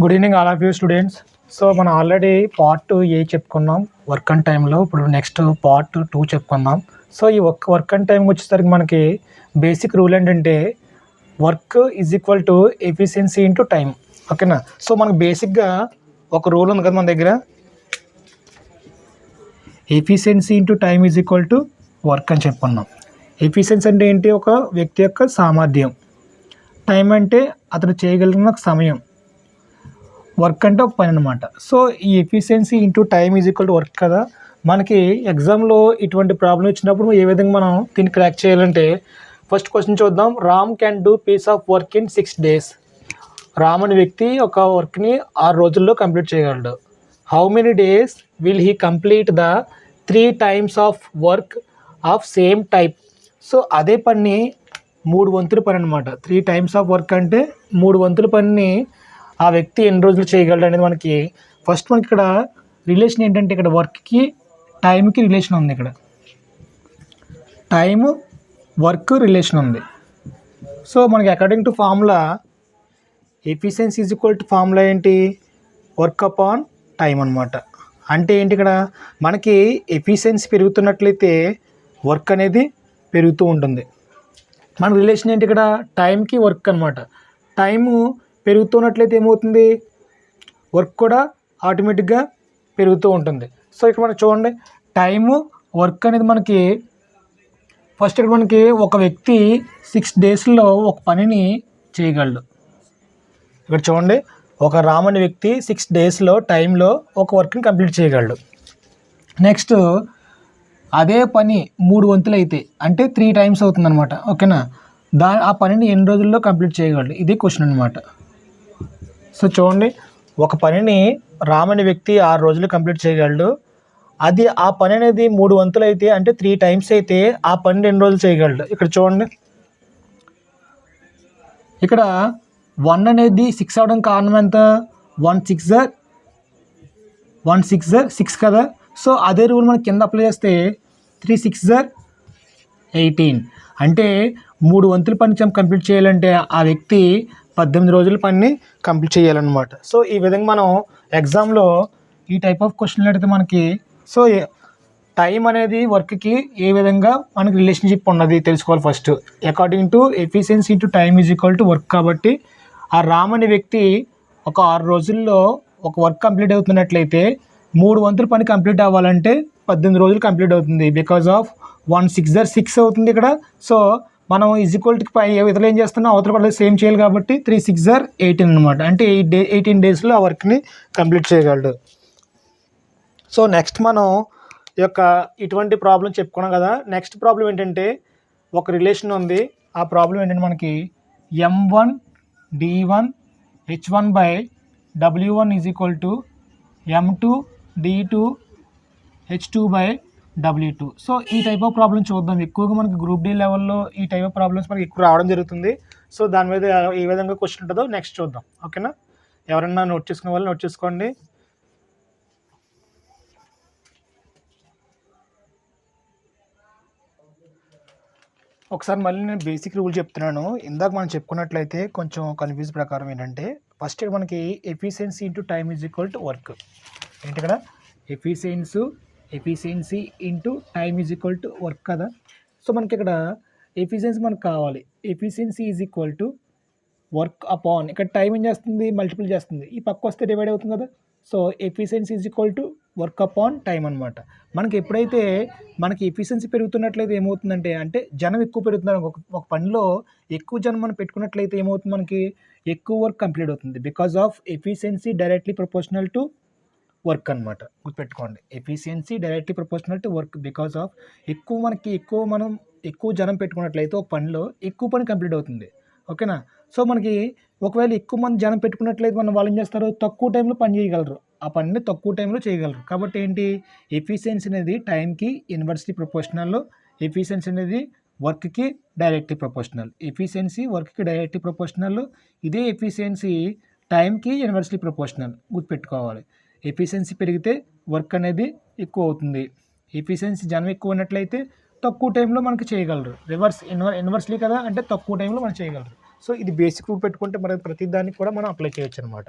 Good evening all of you students. So మనం already part 2 ఏ చెప్పుకున్నాం work and టైంలో. ఇప్పుడు నెక్స్ట్ పార్ట్ 2 చెప్పుకుందాం. సో ఈ వర్క్ అండ్ టైం వచ్చేసరికి మనకి బేసిక్ రూల్ ఏంటంటే work is equal to efficiency into time. ఓకేనా. సో మనకు బేసిక్గా ఒక రూల్ ఉంది కదా మన దగ్గర, efficiency into time is equal to work అని చెప్పుకున్నాం. ఎఫిషియన్సీ అంటే ఏంటి? ఒక వ్యక్తి యొక్క సామర్థ్యం. టైం అంటే అతను చేయగలిగిన సమయం. వర్క్ అంటే ఒక పని అనమాట. సో ఈ efficiency into time is equal to work కదా. మనకి ఎగ్జామ్లో ఇటువంటి ప్రాబ్లం ఇచ్చినప్పుడు ఏ విధంగా మనం దీన్ని క్రాక్ చేయాలంటే, ఫస్ట్ క్వశ్చన్ చూద్దాం. Ram can do piece of work in 6 days. Ram అనే వ్యక్తి ఒక వర్క్ని 6 రోజుల్లో కంప్లీట్ చేయగలడు. How many days will he complete the 3 times of work of same type. So అదే పని 3 వంతుల పని అనమాట. 3 times ఆఫ్ వర్క్ అంటే 3 వంతుల పనిని ఆ వ్యక్తి ఎన్ని రోజులు చేయగలడు అనేది మనకి ఇక్కడ రిలేషన్ ఏంటంటే, ఇక్కడ వర్క్కి టైంకి రిలేషన్ ఉంది. ఇక్కడ టైము వర్క్ రిలేషన్ ఉంది. సో మనకి according to formula efficiency is equal to formula ఏంటి? వర్క్ అపాన్ టైం అనమాట. అంటే ఏంటి? ఇక్కడ మనకి ఎఫిషియన్సీ పెరుగుతున్నట్లయితే వర్క్ అనేది పెరుగుతూ ఉంటుంది. మన రిలేషన్ ఏంటి? ఇక్కడ టైంకి వర్క్ అనమాట. టైము పెరుగుతున్నట్లయితే ఏమవుతుంది? వర్క్ కూడా ఆటోమేటిక్గా పెరుగుతూ ఉంటుంది. సో ఇక్కడ మనం చూడండి, టైము వర్క్ అనేది మనకి ఫస్ట్ ఇక్కడ మనకి ఒక వ్యక్తి 6 daysలో ఒక పనిని చేయగలడు. ఇక్కడ చూడండి, ఒక రామ్ అనే వ్యక్తి 6 daysలో టైంలో ఒక వర్క్ని కంప్లీట్ చేయగలడు. నెక్స్ట్ అదే పని 3 వంతులు అయితే అంటే 3 times అవుతుందన్నమాట. ఓకేనా. ఆ పనిని ఎన్ని రోజుల్లో కంప్లీట్ చేయగలడు? ఇది క్వశ్చన్ అనమాట. సో చూడండి, ఒక పనిని రామ్ అనే వ్యక్తి 6 రోజులు కంప్లీట్ చేయగలడు. ఆ పని అనేది 3 వంతులు అయితే అంటే 3 times అయితే ఆ పని 2 రోజులు చేయగలడు. ఇక్కడ చూడండి, ఇక్కడ 1 అనేది 6 అవడం కారణం ఎంత? 1 6 6 కదా. సో అదే రూల్ మనకి కింద అప్లై చేస్తే 3 6 18 అంటే 3 వంతుల పని కంప్లీట్ చేయాలంటే ఆ వ్యక్తి 18 రోజుల పనిని కంప్లీట్ చేయాలన్నమాట. సో ఈ విధంగా మనం ఎగ్జామ్లో ఈ టైప్ ఆఫ్ క్వశ్చన్లు అడిగితే మనకి సో టైం అనేది వర్క్కి ఏ విధంగా మనకి రిలేషన్షిప్ ఉన్నది తెలుసుకోవాలి. First according to efficiency to time is equal to work. కాబట్టి ఆ రామ్ అనే వ్యక్తి ఒక 6 రోజుల్లో ఒక వర్క్ కంప్లీట్ అవుతున్నట్లయితే 3 వంతుల పని కంప్లీట్ అవ్వాలంటే 18 రోజులు కంప్లీట్ అవుతుంది. బికాజ్ ఆఫ్ 1 6 6 అవుతుంది ఇక్కడ. సో మనం ఈజ్ ఈక్వల్ టు ఇతరులు ఏం చేస్తున్నాం, అవతల పడలేదు సేమ్ చేయాలి కాబట్టి 3 6 18 అనమాట. అంటే 18 daysలో ఆ వర్క్ని కంప్లీట్ చేయగలడు. సో నెక్స్ట్ మనం ఇటువంటి ప్రాబ్లం చెప్పుకున్నాం కదా. నెక్స్ట్ ప్రాబ్లం ఏంటంటే, ఒక రిలేషన్ ఉంది. ఆ ప్రాబ్లం ఏంటంటే మనకి M1 D1 H1/W1 is equal to M2 D2 H2/W2. So ఈ టైప్ ఆఫ్ ప్రాబ్లమ్ చూద్దాం. ఎక్కువగా మనకి గ్రూప్ డి లెవెల్లో ఈ టైప్ ఆఫ్ ప్రాబ్లమ్స్ మనకి ఎక్కువ రావడం జరుగుతుంది. సో దాని మీద ఏ విధంగా క్వశ్చన్ ఉంటుందో నెక్స్ట్ చూద్దాం. ఓకేనా. ఎవరన్నా నోట్ చేసుకునే వాళ్ళు నోట్ చేసుకోండి. ఒకసారి మళ్ళీ నేను బేసిక్ రూల్ చెప్తున్నాను. ఇందాక మనం చెప్పుకున్నట్లయితే కొంచెం కన్ఫ్యూజ్ ప్రకారం ఏంటంటే, ఫస్ట్ మనకి efficiency into time is equal to work. ఏంటి ఇక్కడ? Efficiency into time is equal to work కదా. సో మనకి ఇక్కడ ఎఫిషియన్సీ మనకు కావాలి. Efficiency is equal to work upon, ఇక్కడ టైం ఏం చేస్తుంది? మల్టిపుల్ చేస్తుంది. ఈ పక్క వస్తే డివైడ్ అవుతుంది కదా. So efficiency is equal to work upon time అనమాట. మనకి ఎప్పుడైతే మనకి ఎఫిషియన్సీ పెరుగుతున్నట్లయితే ఏమవుతుందంటే, అంటే జనం ఎక్కువ పెరుగుతున్నారు. ఒక పనిలో ఎక్కువ జనం మనం పెట్టుకున్నట్లయితే ఏమవుతుంది? మనకి ఎక్కువ వర్క్ కంప్లీట్ అవుతుంది. Because of efficiency directly proportional to work అనమాట. గుర్తుపెట్టుకోండి, efficiency directly proportional to work. Because of మనం ఎక్కువ జనం పెట్టుకున్నట్లయితే ఒక పనిలో ఎక్కువ పని కంప్లీట్ అవుతుంది. ఓకేనా. సో మనకి ఒకవేళ ఎక్కువ మంది జనం పెట్టుకున్నట్లయితే వాళ్ళు ఏం చేస్తారు? తక్కువ టైంలో పని చేయగలరు. ఆ పనిని తక్కువ టైంలో చేయగలరు. కాబట్టి ఏంటి? ఎఫిషియన్సీ అనేది టైంకి ఇన్వర్స్లీ ప్రపోర్షనల్, ఎఫిషియన్సీ అనేది వర్క్కి డైరెక్ట్లీ ప్రపోర్షనల్. ఎఫిషియన్సీ వర్క్కి డైరెక్ట్లీ ప్రపోర్షనల్. ఇదే ఎఫిషియన్సీ టైంకి ఇన్వర్స్లీ ప్రపోర్షనల్. గుర్తుపెట్టుకోవాలి. ఎఫిషియన్సీ పెరిగితే వర్క్ అనేది ఎక్కువ అవుతుంది. ఎఫిషియన్సీ జనం ఎక్కువ ఉన్నట్లయితే తక్కువ టైంలో మనకి చేయగలరు. ఇన్వర్స్లీ కదా, అంటే తక్కువ టైంలో మనం చేయగలరు. సో ఇది బేసిక్ రూల్ పెట్టుకుంటే మరి ప్రతి దానికి కూడా మనం అప్లై చేయొచ్చు అనమాట.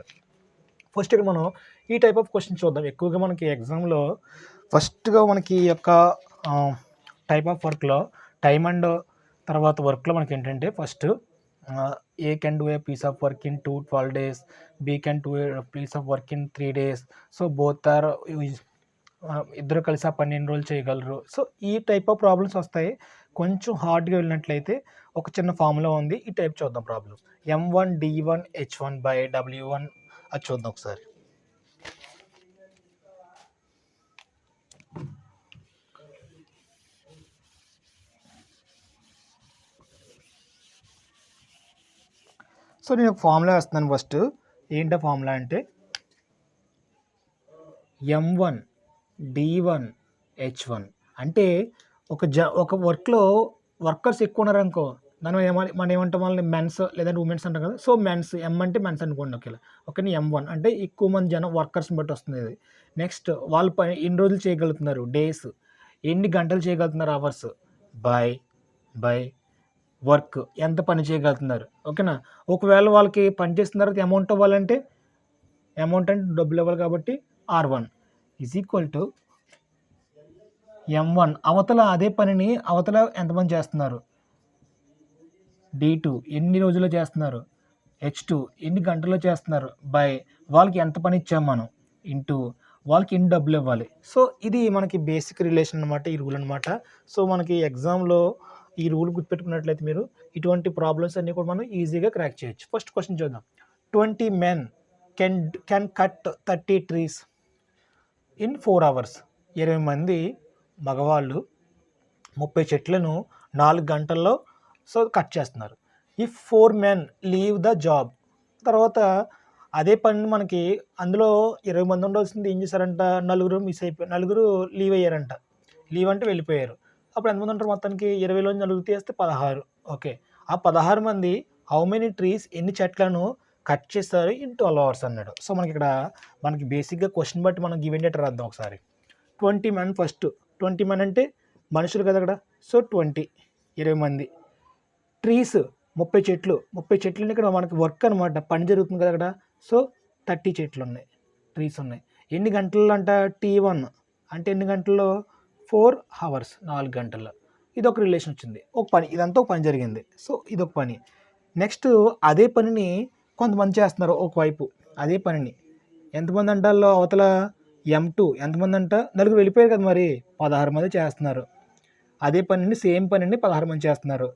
ఫస్ట్ ఇక్కడ మనం ఈ టైప్ ఆఫ్ క్వశ్చన్ చూద్దాం. ఎక్కువగా మనకి ఎగ్జామ్లో ఫస్ట్గా మనకి ఈ యొక్క టైప్ ఆఫ్ వర్క్లో టైమ్ అండ్ తర్వాత వర్క్లో మనకి ఏంటంటే first A can do a piece of work in 12 days, B can do a piece of work in 3 days. So both are ఇద్దరు కలిసి ఆ 12 రోజులు చేయగలరు. సో ఈ టైప్ ఆఫ్ ప్రాబ్లమ్స్ వస్తాయి. కొంచెం హార్డ్గా వెళ్ళినట్లయితే ఒక చిన్న ఫార్ములా ఉంది, ఈ టైప్ చూద్దాం problems. M1 D1 H1 by W1 అది చూద్దాం ఒకసారి. సో నేను ఒక ఫార్ములా వేస్తున్నాను. ఫస్ట్ ఏంటో ఫార్ములా అంటే M1 D1 H1 అంటే ఒక వర్క్లో వర్కర్స్ ఎక్కువ ఉన్నారనుకో, మనం ఏమంటాం వాళ్ళని మెన్స్ లేదంటే ఉమెన్స్ అంటాం కదా. సో మెన్స్ ఎం అంటే మెన్స్ అనుకోండి. ఓకే M1 అంటే ఎక్కువ మంది జనం వర్కర్స్ని బట్టి వస్తుంది ఇది. నెక్స్ట్ వాళ్ళు ఎన్ని రోజులు చేయగలుగుతున్నారు, డేస్, ఎన్ని గంటలు చేయగలుగుతున్నారు, అవర్స్, బై వర్క్ ఎంత పని చేయగలుగుతున్నారు. ఓకేనా. ఒకవేళ వాళ్ళకి పని చేసిన తర్వాత అమౌంట్ అవ్వాలంటే అమౌంట్ అంటే డబ్బులు ఇవ్వాలి కాబట్టి R1 is equal to M1 అవతల అదే పనిని అవతల ఎంతమంది చేస్తున్నారు, D2 ఎన్ని రోజుల్లో చేస్తున్నారు, H2 ఎన్ని గంటల్లో చేస్తున్నారు, బై వాళ్ళకి ఎంత పని ఇచ్చాం మనం, ఇంటూ వాళ్ళకి ఎన్ని డబ్బులు ఇవ్వాలి. సో ఇది మనకి బేసిక్ రిలేషన్ అనమాట, ఈ రూల్ అనమాట. సో మనకి ఎగ్జామ్లో ఈ రూల్ గుర్తుపెట్టుకున్నట్లయితే మీరు ఇటువంటి ప్రాబ్లమ్స్ అన్నీ కూడా మనం ఈజీగా క్రాక్ చేయొచ్చు. ఫస్ట్ క్వశ్చన్ చూద్దాం. 20 men can cut 30 trees in 4 hours. 20 మంది మగవాళ్ళు 30 చెట్లను 4 గంటల్లో కట్ చేస్తున్నారు. If 4 men leave the job. తర్వాత అదే పని మనకి అందులో 20 మంది ఉండాల్సింది ఏం చేశారంట, 4 లీవ్ అయ్యారంట. లీవ్ అంటే వెళ్ళిపోయారు. అప్పుడు ఎంతమంది ఉంటారు మొత్తానికి, 20లో 4 తీస్తే 16. ఓకే, ఆ 16 మంది హౌ మెనీ ట్రీస్ ఎన్ని చెట్లను కట్ చేస్తారు ఇన్ 12 hours అన్నాడు. సో మనకి బేసిక్గా క్వశ్చన్ బట్టి మనం గివెన్ డేటా రాద్దాం ఒకసారి. 20 men ఫస్ట్. 20 men అంటే మనుషులు కదా అక్కడ. సో 20 మంది. ట్రీస్ 30 చెట్లు. 30 చెట్లు ఇక్కడ మనకి వర్క్ అనమాట, పని జరుగుతుంది కదా అక్కడ. సో 30 చెట్లు ఉన్నాయి, ట్రీస్ ఉన్నాయి. ఎన్ని గంటల్లో అంట, T1 అంటే ఎన్ని గంటల్లో, 4 hours 4 గంటల్లో. ఇది ఒక రిలేషన్ వచ్చింది, ఒక పని, ఇదంతా ఒక పని జరిగింది. సో ఇది ఒక పని. నెక్స్ట్ అదే పనిని కొంతమంది చేస్తున్నారు ఒకవైపు. అదే పనిని ఎంతమంది అంటాలో అవతల M2 ఎంతమంది అంట, 4 వెళ్ళిపోయారు కదా, మరి 16 మంది చేస్తున్నారు. అదే పనిని సేమ్ పనిని 16 మంది చేస్తున్నారు.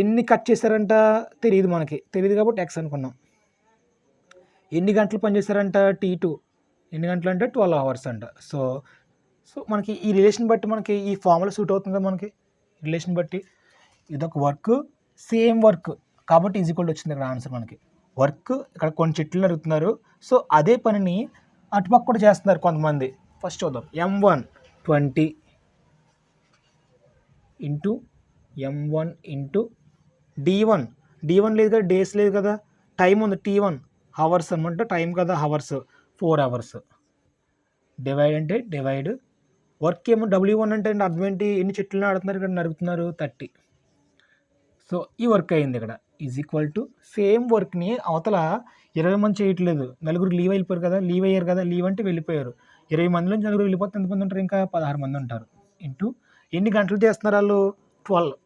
ఎన్ని కట్ చేశారంట తెలియదు, మనకి తెలియదు కాబట్టి X అనుకున్నాం. ఎన్ని గంటలు పని చేశారంట, T2 ఎన్ని గంటలు అంటే 12 hours అంట. సో మనకి ఈ రిలేషన్ బట్టి మనకి ఈ ఫార్ములా సూట్ అవుతుంది కదా మనకి రిలేషన్ బట్టి. ఇదొక వర్క్, సేమ్ వర్క్ కాబట్టి ఈజీక్వల్ వచ్చింది ఇక్కడ ఆన్సర్ మనకి. వర్క్ ఇక్కడ కొన్ని చెట్లు నరుగుతున్నారు. సో అదే పనిని అటుపక్క కూడా చేస్తున్నారు కొంతమంది. ఫస్ట్ చూద్దాం. M1 20 into M1 into D1 లేదు కదా, డేస్ లేదు కదా, టైం ఉంది. T1 అవర్స్ అనమాట, టైం కదా, అవర్స్ 4 hours. డివైడ్ అంటే డివైడ్. వర్క్ ఏమో W1 అంటే అర్థం ఏంటి, ఎన్ని చెట్లు నాడుతున్నారు ఇక్కడ, నరుగుతున్నారు 30. సో ఈ వర్క్ అయింది ఇక్కడ ఈజ్ ఈక్వల్ టు సేమ్ వర్క్ని అవతల 20 మంది చేయట్లేదు, 4 లీవ్ అయిపోయారు కదా, లీవ్ అయ్యారు కదా, లీవ్ అంటే వెళ్ళిపోయారు. 20 మందిలో 4 వెళ్ళిపోతే ఎంతమంది ఉంటారు, ఇంకా 16 మంది ఉంటారు. ఇంటూ ఎన్ని గంటలు చేస్తున్నారు వాళ్ళు,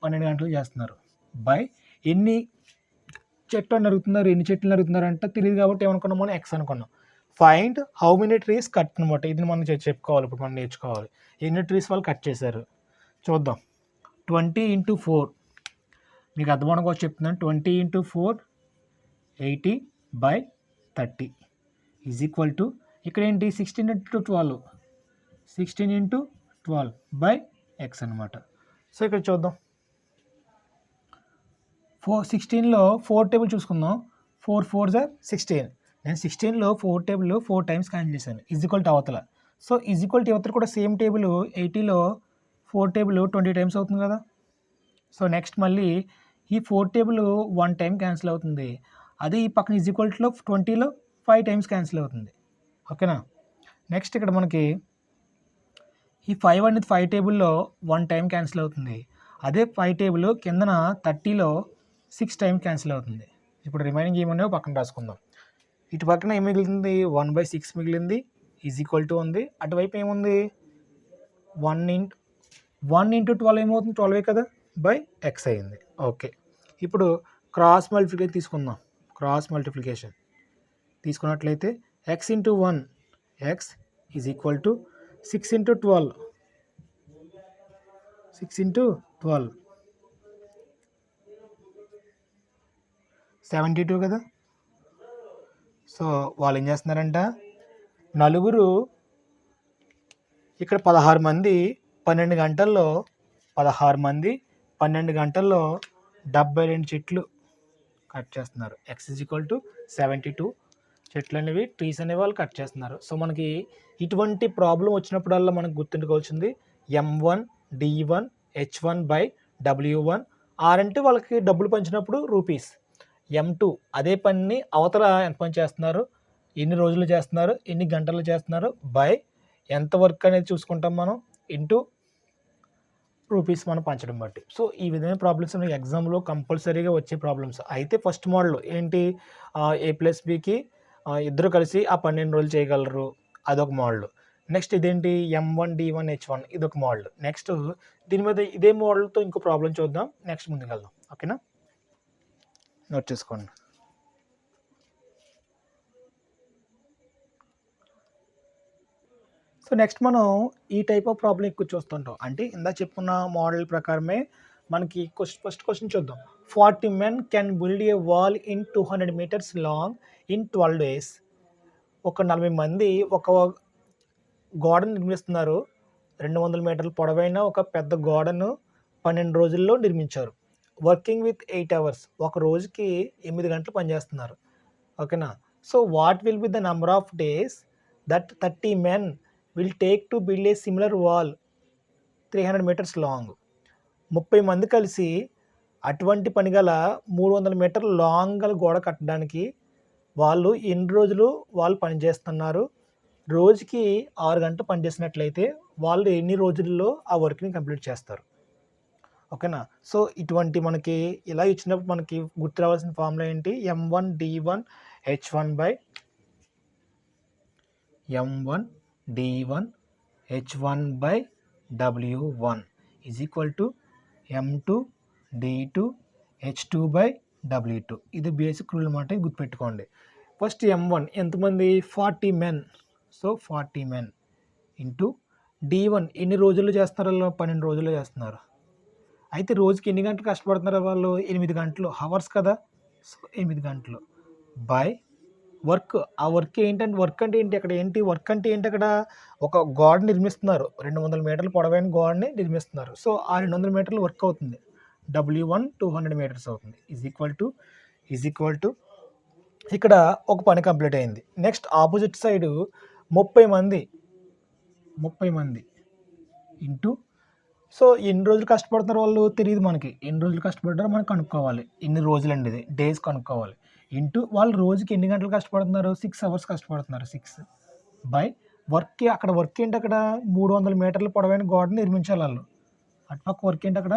12 గంటలు చేస్తున్నారు. బై ఎన్ని చెట్లు నరుగుతున్నారు, ఎన్ని చెట్లు నరుగుతున్నారు అంటే తెలియదు కాబట్టి ఏమనుకున్నాం మనం, X అనుకున్నాం. Find how many trees cut అనమాట. ఇది మనం చెప్పుకోవాలి, ఇప్పుడు మనం నేర్చుకోవాలి ఎన్ని ట్రీస్ వాళ్ళు కట్ చేశారు. చూద్దాం. 20 into 4 మీకు అర్థమవడం కోసం చెప్తున్నాను. 20 into 4 80 by 30 is equal to ఇక్కడ ఏంటి 16 into 12 16 into 12 by X అనమాట. సో ఇక్కడ చూద్దాం. 16లో 4 టేబుల్ చూసుకుందాం. 4 4s are 16. నేను 16లో 4 టేబుల్ 4 times క్యాన్సిల్ చేశాను. ఈజ్ ఈక్వల్ టు అవతల. సో ఈజ్ ఈక్వల్ టు అవతల కూడా సేమ్ టేబుల్ 80లో 4 టేబుల్ 20 times అవుతుంది కదా. సో నెక్స్ట్ మళ్ళీ ఈ 4 టేబుల్ 1 time క్యాన్సిల్ అవుతుంది. అది ఈ పక్కన ఈజ్ ఈక్వల్ టు 20లో 5 times క్యాన్సిల్ అవుతుంది. ఓకేనా. నెక్స్ట్ ఇక్కడ మనకి ఈ 5 అనేది 5 టేబుల్లో 1 time క్యాన్సిల్ అవుతుంది. అదే 5 టేబుల్ కిందన 30లో 6 times క్యాన్సిల్ అవుతుంది. ఇప్పుడు రిమైనింగ్ ఏమన్నాయో పక్కన రాసుకుందాం. ఇటు పక్కన ఏం మిగిలింది 1/6 మిగిలింది ఈజ్ ఈక్వల్ టు ఉంది. అటువైపు ఏముంది 1 ఇంటూ 12 ఏమవుతుంది 12 కదా బై ఎక్స్ అయింది. ఓకే, ఇప్పుడు క్రాస్ మల్టిప్లికేషన్ తీసుకుందాం. క్రాస్ మల్టిప్లికేషన్ తీసుకున్నట్లయితే X into 1 X is equal to 6 into 12 72 కదా. సో వాళ్ళు ఏం చేస్తున్నారంట, నలుగురు ఇక్కడ 16 మంది 12 గంటల్లో 72 చెట్లు కట్ చేస్తున్నారు. ఎక్స్ ఈజ్ ఈక్వల్ టు 72 చెట్లు అనేవి ట్రీస్ అనేవి వాళ్ళు కట్ చేస్తున్నారు. సో మనకి ఇటువంటి ప్రాబ్లం వచ్చినప్పుడల్లా మనకు గుర్తుంచుకోవాల్సింది M1 D1 H1 by W1. Are అంటే వాళ్ళకి డబ్బులు పంచినప్పుడు రూపీస్. M2 అదే పనిని అవతల ఎంత పని చేస్తున్నారు, ఎన్ని రోజులు చేస్తున్నారు, ఎన్ని గంటలు చేస్తున్నారు బై ఎంత వర్క్ అనేది చూసుకుంటాం మనం ఇంటూ రూపీస్ మనం పంచడం బట్టి. సో ఈ విధమైన ప్రాబ్లమ్స్ మనకి ఎగ్జామ్లో కంపల్సరీగా వచ్చే ప్రాబ్లమ్స్. అయితే ఫస్ట్ మోడల్ ఏంటి, A+Bకి ఇద్దరు కలిసి ఆ 12 రోజులు చేయగలరు, అదొక మోడల్. నెక్స్ట్ ఇదేంటి M1 D1 H1 ఇదొక మోడల్. నెక్స్ట్ దీని మీద ఇదే మోడల్తో ఇంకో ప్రాబ్లం చూద్దాం. నెక్స్ట్ ముందుకు వెళ్దాం. ఓకేనా, నోట్ చేసుకోండి. సో నెక్స్ట్ మనం ఈ టైప్ ఆఫ్ ప్రాబ్లం ఎక్కువ చూస్తుంటాం. అంటే ఇందా చెప్పుకున్న మోడల్ ప్రకారమే మనకి ఫస్ట్ క్వశ్చన్ చూద్దాం. 40 men can build a wall in 200 meters long in 12 days. ఒక 40 మంది ఒక గోడను నిర్మిస్తున్నారు. 200 మీటర్ల పొడవైన ఒక పెద్ద గోడను 12 రోజుల్లో నిర్మించారు. వర్కింగ్ విత్ 8 hours, ఒక రోజుకి 8 గంటలు పనిచేస్తున్నారు. ఓకేనా. So what will be the number of days that 30 men will take to build a similar wall 300 meters long. 30 మంది కలిసి అటువంటి పని గల 300 మీటర్ల లాంగ్ గల గోడ కట్టడానికి వాళ్ళు ఎన్ని రోజులు వాళ్ళు పనిచేస్తున్నారు. రోజుకి 6 గంటలు పనిచేసినట్లయితే వాళ్ళు ఎన్ని రోజుల్లో ఆ వర్క్ని కంప్లీట్ చేస్తారు. ఓకేనా. సో ఇటువంటి మనకి ఇలా ఇచ్చినప్పుడు మనకి గుర్తు రావాల్సిన ఫార్ములా ఏంటి, M1 D1 H1 by M1 D1 H1 by W1 is equal to M2 D2 H2 by W2. ఇది బేసిక్ రూల్ అన్నమాట, గుర్తుపెట్టుకోండి. ఫస్ట్ M1 ఎంతమంది 40 men. So 40 men into D1 ఎన్ని రోజుల్లో చేస్తున్నారు, 12 రోజుల్లో చేస్తున్నారు. అయితే రోజుకి ఎన్ని గంటలు కష్టపడుతున్నారు వాళ్ళు, 8 గంటలు, హవర్స్ కదా. సో 8 గంటలు బై వర్క్. ఆ వర్క్ ఏంటంటే, వర్క్ అంటే ఏంటి అక్కడ, అక్కడ ఒక గోడ నిర్మిస్తున్నారు. 200 మీటర్ల పొడవైన గోడని నిర్మిస్తున్నారు. సో ఆ 200 మీటర్లు వర్క్ అవుతుంది. W1 200 మీటర్స్ అవుతుంది. ఈజ్ ఈక్వల్ టు ఇక్కడ ఒక పని కంప్లీట్ అయింది. నెక్స్ట్ ఆపోజిట్ సైడు 30 మంది ఇంటూ, సో ఎన్ని రోజులు కష్టపడుతున్నారు వాళ్ళు తెలియదు మనకి. ఎన్ని రోజులు కష్టపడ్డారో మనం కనుక్కోవాలి. ఎన్ని రోజులు అండి, ఇది డేస్ కనుక్కోవాలి. ఇంటూ వాళ్ళు రోజుకి ఎన్ని గంటలు కష్టపడుతున్నారు, 6 hours కష్టపడుతున్నారు. 6 బై వర్క్. అక్కడ వర్క్ ఏంటి, అక్కడ 300 మీటర్ల పొడవైన గోడని నిర్మించాలి వాళ్ళు. అటుపక్క వర్క్ ఏంటి, అక్కడ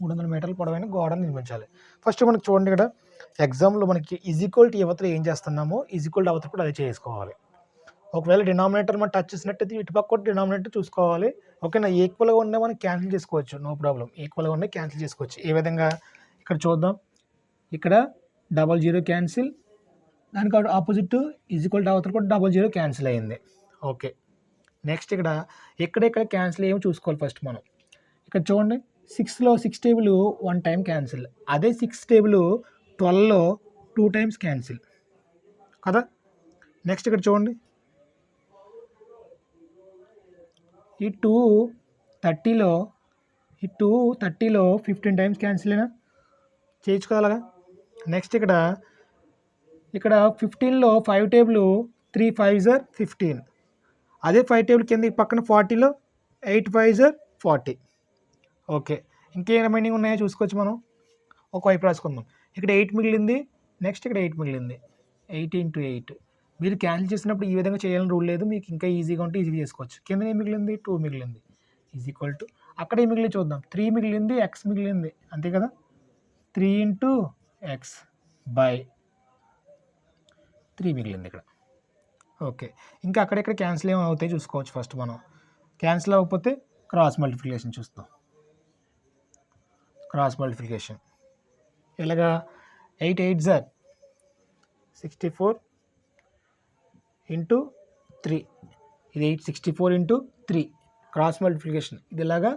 300 మీటర్ల పొడవైన గోడని నిర్మించాలి. ఫస్ట్ మనకి చూడండి, ఇక్కడ ఎగ్జామ్లో మనకి ఈజ్ ఈక్వల్ టు యువతలు ఏం చేస్తున్నామో ఈజ్ ఈక్వల్ టు అవతల కూడా అదే చేసుకోవాలి. ఒకవేళ డినామినేటర్ మనం టచ్ చేసినట్టయితే ఇటుపక్క కూడా డినామినేటర్ చూసుకోవాలి. ఓకేనా. ఈక్వల్గా ఉండే మనం క్యాన్సిల్ చేసుకోవచ్చు, నో ప్రాబ్లం. ఈక్వల్గా ఉండే క్యాన్సిల్ చేసుకోవచ్చు. ఏ విధంగా ఇక్కడ చూద్దాం. ఇక్కడ 00 క్యాన్సిల్, దానికి ఆపోజిట్ ఈజ్ ఈక్వల్ టు అవతల కూడా 00 క్యాన్సిల్ అయింది. ఓకే. నెక్స్ట్ ఇక్కడ క్యాన్సిల్ ఏమో చూసుకోవాలి ఫస్ట్ మనం. ఇక్కడ చూడండి, 6లో 6 టేబుల్ 1 టైం క్యాన్సిల్. అదే 6 టేబుల్ 12లో 2 times క్యాన్సిల్ కదా. నెక్స్ట్ ఇక్కడ చూడండి, ఈ 230లో 15 times క్యాన్సిల్ అయినా చేయించుకోవాలగా. నెక్స్ట్ ఇక్కడ 15లో 5 టేబుల్ 3 5s are 15. అదే 5 టేబుల్ కింద ఈ పక్కన 40లో 8 5s are 40. ఓకే. ఇంకేం రిమైనింగ్ ఉన్నాయో చూసుకోవచ్చు మనం. ఒకవైపు రాసుకుందాం. ఇక్కడ 8 మిగిలింది. నెక్స్ట్ ఇక్కడ 8 మిగిలింది. 8 into 8. మీరు క్యాన్సిల్ చేసినప్పుడు ఈ విధంగా చేయాలని రూల్ లేదు. మీకు ఇంకా ఈజీగా ఉంటే ఈజీగా చేసుకోవచ్చు. కింద ఏం మిగిలింది, 2 మిగిలింది. ఈజ్ ఈక్వల్ టు అక్కడ ఏం మిగిలింది చూద్దాం. 3 మిగిలింది, ఎక్స్ మిగిలింది, అంతే కదా. 3 into x బై 3 మిగిలింది ఇక్కడ. ఓకే, ఇంకా అక్కడెక్కడ క్యాన్సిల్ ఏమైనా అవుతాయి చూసుకోవచ్చు. ఫస్ట్ మనం క్యాన్సిల్ అవ్వకపోతే క్రాస్ మల్టిప్లికేషన్ చూస్తాం. క్రాస్ మల్టిప్లికేషన్ ఇలాగా 8 8 సార్ 64 ఇంటూ 3, ఇది 864 ఇంటూ 3 క్రాస్ మల్టిప్లికేషన్. ఇదిలాగా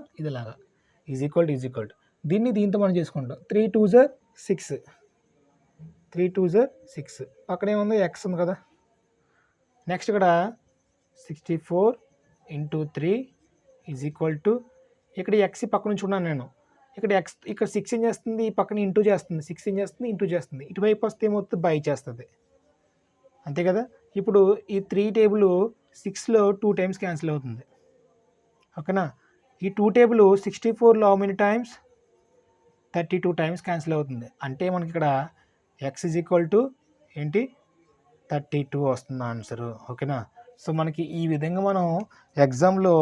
ఈజ్ ఈక్వల్ టు దీన్ని దీంతో మనం చేసుకుంటాం. 3 2 సార్ 6, 3 2 సార్ 6, పక్కన ఏముంది ఎక్స్ ఉంది కదా. నెక్స్ట్ ఇక్కడ 64 ఇంటూ 3 ఈజ్ ఈక్వల్ టు, ఇక్కడ ఎక్స్ పక్క నుంచి ఉన్నాను నేను, ఇక్కడ ఎక్స్ ఇక్కడ 6 ఏం చేస్తుంది, ఈ పక్కన ఇంటూ చేస్తుంది, 6 ఏం చేస్తుంది ఇంటూ చేస్తుంది, ఇటువైపు వస్తే ఏమవుతుంది బై చేస్తుంది, అంతే కదా. ఇప్పుడు ఈ 3 టేబుల్ 6లో 2 టైమ్స్ క్యాన్సిల్ అవుతుంది, ఓకేనా. ఈ 2 టేబుల్ 64లో how many times 32 times cancel అవుతుంది. అంటే మనకి ఇక్కడ ఎక్స్ ఈజ్ ఈక్వల్ టు ఏంటి 32 వస్తుంది ఆన్సరు, ఓకేనా. సో మనకి ఈ విధంగా మనం ఎగ్జామ్లో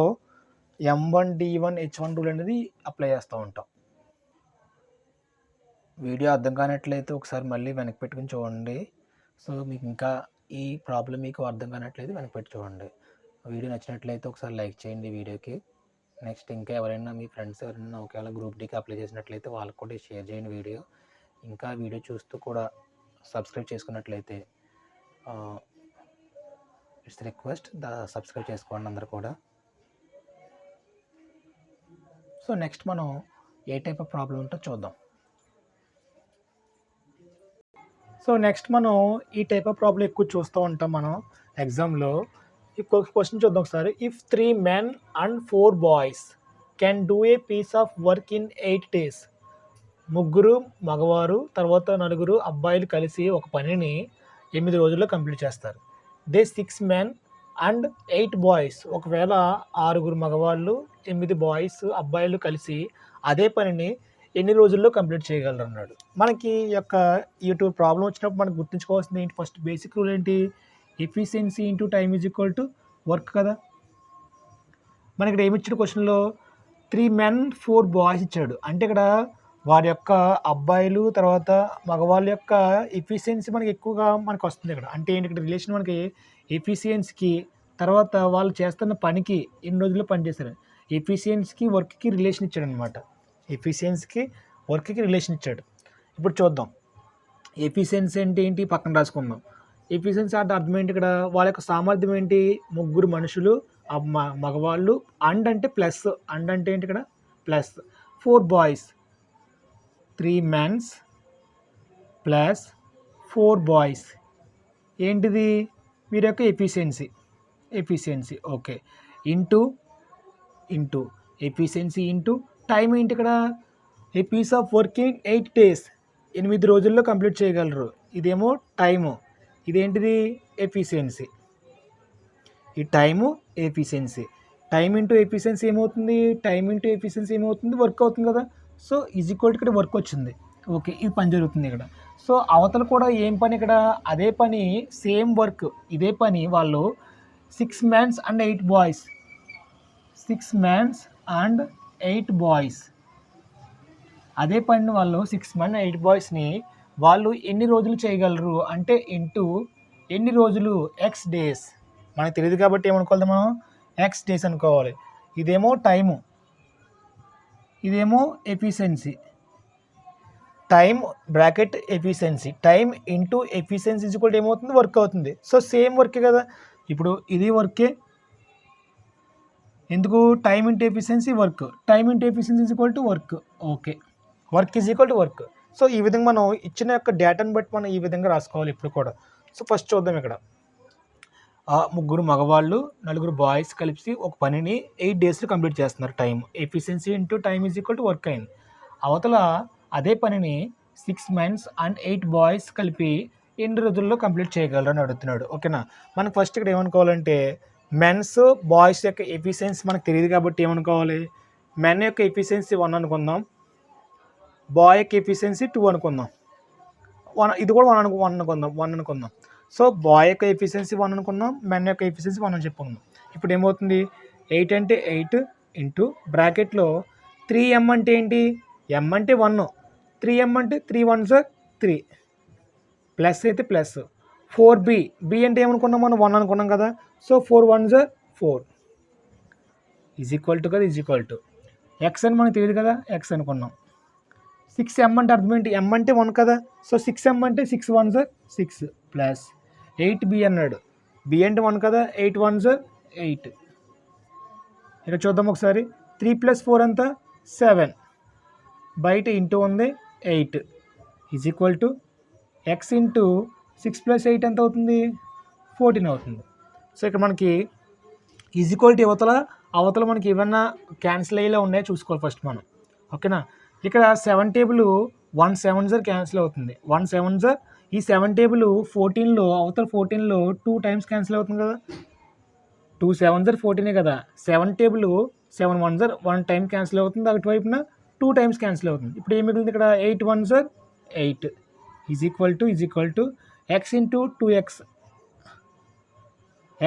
M1 D1 H1 రూల్ అనేది అప్లై చేస్తూ ఉంటాం. వీడియో అర్థం కానట్లయితే ఒకసారి మళ్ళీ వెనక్కి పెట్టుకుని చూడండి. సో మీకు ఇంకా ఈ ప్రాబ్లం మీకు అర్థం కానట్లయితే వెనక్కి పెట్టి చూడండి. వీడియో నచ్చినట్లయితే ఒకసారి లైక్ చేయండి వీడియోకి. నెక్స్ట్ ఇంకా ఎవరైనా మీ ఫ్రెండ్స్ ఎవరైనా ఒకవేళ గ్రూప్ డీకి అప్లై చేసినట్లయితే వాళ్ళకి కూడా షేర్ చేయండి వీడియో. ఇంకా వీడియో చూస్తూ కూడా సబ్స్క్రైబ్ చేసుకున్నట్లయితే ఇట్స్ రిక్వెస్ట్ సబ్స్క్రైబ్ చేసుకోండి అందరు కూడా. సో నెక్స్ట్ మనం ఏ టైప్ ఆఫ్ ప్రాబ్లం ఉంటో చూద్దాం. సో నెక్స్ట్ మనం ఈ టైప్ ఆఫ్ ప్రాబ్లం ఎక్కువ చూస్తూ ఉంటాం మనం ఎగ్జామ్లో. క్వశ్చన్ చూద్దాం ఒకసారి. If 3 men and 4 boys can do a piece of work in 8 days, ముగ్గురు మగవారు తర్వాత 4 అబ్బాయిలు కలిసి ఒక పనిని 8 రోజుల్లో కంప్లీట్ చేస్తారు. దే 6 men and 8 boys, ఒకవేళ 6 మగవాళ్ళు 8 బాయ్స్ అబ్బాయిలు కలిసి అదే పనిని ఎన్ని రోజుల్లో కంప్లీట్ చేయగలరు అన్నాడు. మనకి యొక్క ఇటు ప్రాబ్లం వచ్చినప్పుడు మనకు గుర్తుంచుకోవాల్సింది ఏంటి, ఫస్ట్ బేసిక్ రూల్ ఏంటి, efficiency into time is equal to work కదా. మనకి ఇక్కడ ఏమి ఇచ్చాడు క్వశ్చన్లో 3 men 4 boys ఇచ్చాడు. అంటే ఇక్కడ వారి యొక్క అబ్బాయిలు తర్వాత మగవాళ్ళ యొక్క ఎఫిషియన్సీ మనకి ఎక్కువగా మనకు వస్తుంది ఇక్కడ. అంటే ఏంటి ఇక్కడ రిలేషన్ మనకి ఎఫిషియన్సీకి తర్వాత వాళ్ళు చేస్తున్న పనికి ఎన్ని రోజుల్లో పనిచేస్తారు, ఎఫిషియన్సీకి వర్క్కి రిలేషన్ ఇచ్చాడు అనమాట. ఎఫిషియన్సీకి వర్క్కి రిలేషన్ ఇచ్చాడు. ఇప్పుడు చూద్దాం ఎఫిషియన్సీ అంటే ఏంటి పక్కన రాసుకుందాం. ఎఫిషియన్సీ అంటే అర్థం ఏంటి, ఇక్కడ వాళ్ళ యొక్క సామర్థ్యం ఏంటి, 3 మనుషులు మగవాళ్ళు, అండ్ అంటే ప్లస్, అండ్ అంటే ఏంటి ఇక్కడ plus 4 boys, 3 men plus 4 boys ఏంటిది వీరి యొక్క efficiency okay. Into efficiency into time ఏంటి ఇక్కడ, A piece of work in 8 days, 8 రోజుల్లో కంప్లీట్ చేయగలరు, ఇదేమో టైము, ఇదేంటిది ఎఫిషియన్సీ. ఈ time efficiency, time into efficiency ఏమవుతుంది, వర్క్ అవుతుంది కదా. సో ఈజ్ ఈక్వల్ ఇక్కడ వర్క్ వచ్చింది, ఓకే. ఇది పని జరుగుతుంది ఇక్కడ. సో అవతల కూడా ఏం పని ఇక్కడ, అదే పని సేమ్ వర్క్, ఇదే పని వాళ్ళు 6 men and 8 boys, 6 men and 8 boys, అదే పని వాళ్ళు 6 men 8 boysని వాళ్ళు ఎన్ని రోజులు చేయగలరు అంటే ఇంటూ ఎన్ని రోజులు ఎక్స్ డేస్, మనకు తెలియదు కాబట్టి ఏమనుకోవాలి మనం ఎక్స్ డేస్ అనుకోవాలి. ఇదేమో టైము, ఇదేమో efficiency, time bracket efficiency, time into efficiency equal ఏమవుతుంది వర్క్ అవుతుంది. సో సేమ్ వర్కే కదా, ఇప్పుడు ఇది వర్కే, ఎందుకు time into efficiency work, time into efficiency equal to work, okay. Work is equal to work. So ఈ విధంగా మనం ఇచ్చిన యొక్క డేటాను బట్టి మనం ఈ విధంగా రాసుకోవాలి ఇప్పుడు కూడా. సో ఫస్ట్ చూద్దాం ఇక్కడ 3 మగవాళ్ళు 4 బాయ్స్ కలిసి ఒక పనిని 8 daysలో కంప్లీట్ చేస్తున్నారు. Time efficiency into time is equal to work అయింది. అవతల అదే పనిని 6 men and 8 boys కలిపి ఎన్ని రోజుల్లో కంప్లీట్ చేయగలరు అని అడుగుతున్నాడు, ఓకేనా. మనకు ఫస్ట్ ఇక్కడ ఏమనుకోవాలంటే మెన్స్ బాయ్స్ యొక్క ఎఫిషియన్సీ మనకు తెలియదు కాబట్టి ఏమనుకోవాలి, మెన్ యొక్క ఎఫిషియన్సీ 1 అనుకుందాం, బాయ్ యొక్క ఎఫిషియన్సీ 2 అనుకుందాం, 1 ఇది కూడా 1 అనుకుందాం. సో బాయ్ యొక్క ఎఫిషియన్సీ 1 అనుకుందాం, మెన్ యొక్క ఎఫిషియన్సీ 1 అని చెప్పుకుందాం. ఇప్పుడు ఏమవుతుంది 8 అంటే 8 ఇంటూ బ్రాకెట్లో 3m అంటే ఏంటి, m అంటే 1, 3m అంటే 3 1s 3 ప్లస్ అయితే ప్లస్, 4b, b అంటే ఏమనుకున్నాం మనం 1 అనుకున్నాం కదా. So 4 1s are 4 is equal to కదా ఈజ్ ఈక్వల్ టు ఎక్స్ అని మనకు తెలియదు కదా, ఎక్స్ అనుకున్నాం. 6m అంటే అర్థం ఏంటి, m అంటే 1 కదా. సో 6m అంటే 6 1s are 6 ప్లస్ 8b అన్నాడు, b అంటే 1 కదా, 8 1s are 8. ఇక చూద్దాం ఒకసారి. 3 + 4 అంతా 7, బయట ఇంటూ ఉంది 8 is equal to X into 6 + 8 ఎంత అవుతుంది, 14 అవుతుంది. సో ఇక్కడ మనకి ఈజ్ ఈక్వల్ టు అవతల మనకి ఏమన్నా క్యాన్సిల్ అయ్యేలా ఉన్నాయో చూసుకోవాలి ఫస్ట్ మనం, ఓకేనా. ఇక్కడ 7 టేబుల్ 1 7s are క్యాన్సిల్ అవుతుంది, 1 7s are ఈ 7 టేబుల్ 14లో అవతల 14లో 2 టైమ్స్ క్యాన్సిల్ అవుతుంది కదా, 2 7s are 14 కదా. 7 table 7 1s are 1 time cancel అవుతుంది, అటువైపున 2 టైమ్స్ క్యాన్సిల్ అవుతుంది. ఇప్పుడు ఏం మిగిలింది ఇక్కడ, 8 1s are 8 is equal to X into 2x.